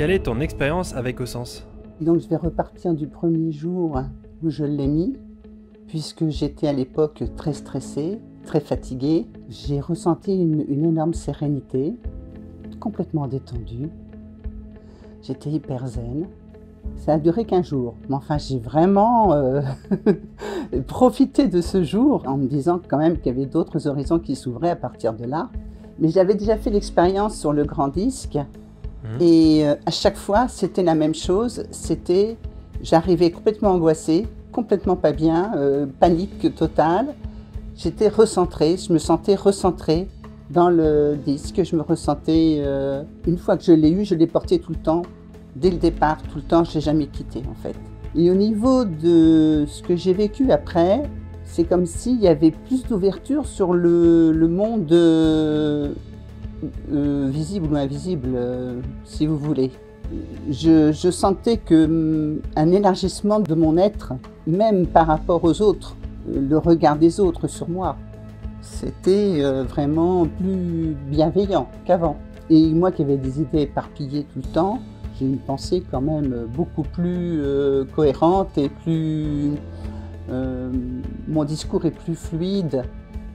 Quelle est ton expérience avec Aussens? Donc je vais repartir du premier jour où je l'ai mis, puisque j'étais à l'époque très stressée, très fatiguée. J'ai ressenti une énorme sérénité, complètement détendue. J'étais hyper zen. Ça a duré qu'1 jour, mais enfin j'ai vraiment profité de ce jour en me disant quand même qu'il y avait d'autres horizons qui s'ouvraient à partir de là. Mais j'avais déjà fait l'expérience sur le grand disque et à chaque fois c'était la même chose, j'arrivais complètement angoissée, complètement pas bien, panique totale. J'étais recentrée, je me sentais recentrée dans le disque, je me ressentais, une fois que je l'ai eu, je l'ai porté tout le temps. Dès le départ, tout le temps, je ne l'ai jamais quitté en fait. Et au niveau de ce que j'ai vécu après, c'est comme s'il y avait plus d'ouverture sur le monde visible ou invisible, si vous voulez. Je sentais un élargissement de mon être, même par rapport aux autres, le regard des autres sur moi. C'était vraiment plus bienveillant qu'avant. Et moi qui avais des idées éparpillées tout le temps, j'ai une pensée quand même beaucoup plus cohérente et mon discours est plus fluide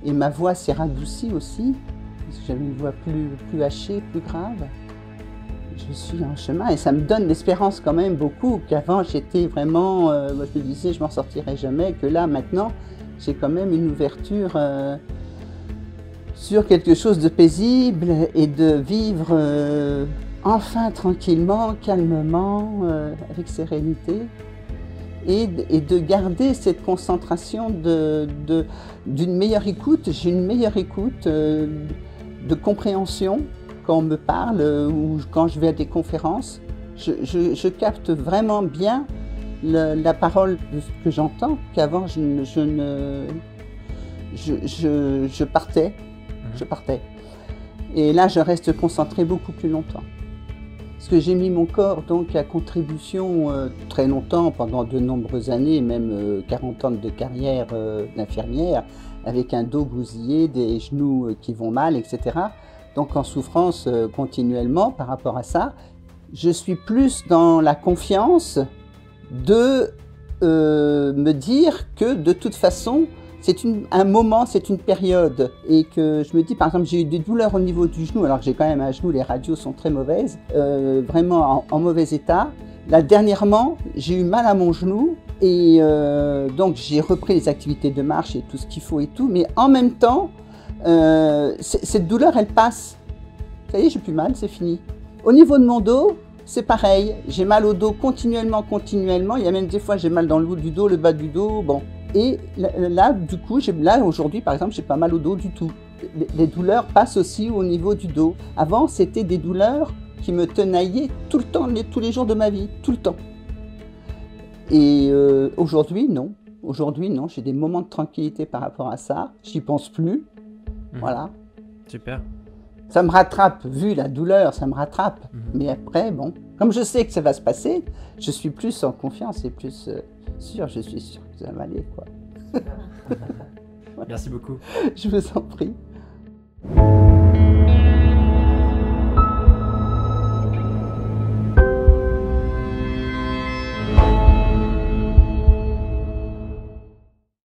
et ma voix s'est radoucie aussi, parce que j'avais une voix plus hachée, plus grave. Je suis en chemin et ça me donne l'espérance quand même beaucoup, qu'avant j'étais vraiment, je me disais je m'en sortirai jamais, que là maintenant j'ai quand même une ouverture sur quelque chose de paisible et de vivre enfin tranquillement, calmement, avec sérénité, et de garder cette concentration d'une meilleure écoute. J'ai une meilleure écoute de compréhension quand on me parle ou quand je vais à des conférences. Je capte vraiment bien la parole de ce que j'entends, qu'avant je partais. Et là, je reste concentrée beaucoup plus longtemps. Parce que j'ai mis mon corps donc à contribution très longtemps, pendant de nombreuses années, même 40 ans de carrière d'infirmière, avec un dos bousillé, des genoux qui vont mal, etc. Donc en souffrance continuellement par rapport à ça. Je suis plus dans la confiance de me dire que de toute façon, c'est un moment, c'est une période, et que je me dis, par exemple, j'ai eu des douleurs au niveau du genou, alors que j'ai quand même un genou, les radios sont très mauvaises, vraiment en mauvais état. Là, dernièrement, j'ai eu mal à mon genou, et donc j'ai repris les activités de marche et tout ce qu'il faut et tout, mais en même temps, cette douleur, elle passe. Ça y est, j'ai plus mal, c'est fini. Au niveau de mon dos, c'est pareil, j'ai mal au dos continuellement, il y a même des fois, j'ai mal dans le haut du dos, le bas du dos, bon. Et là, du coup, là aujourd'hui, par exemple, j'ai pas mal au dos du tout. Les douleurs passent aussi au niveau du dos. Avant, c'était des douleurs qui me tenaillaient tout le temps, tous les jours de ma vie, tout le temps. Et aujourd'hui, non. Aujourd'hui, non. J'ai des moments de tranquillité par rapport à ça. J'y pense plus. Voilà. Super. Ça me rattrape, vu la douleur, ça me rattrape. Mais après, bon, comme je sais que ça va se passer, je suis plus en confiance et plus sûr, je suis sûr que ça va aller, quoi. Merci beaucoup. Je vous en prie.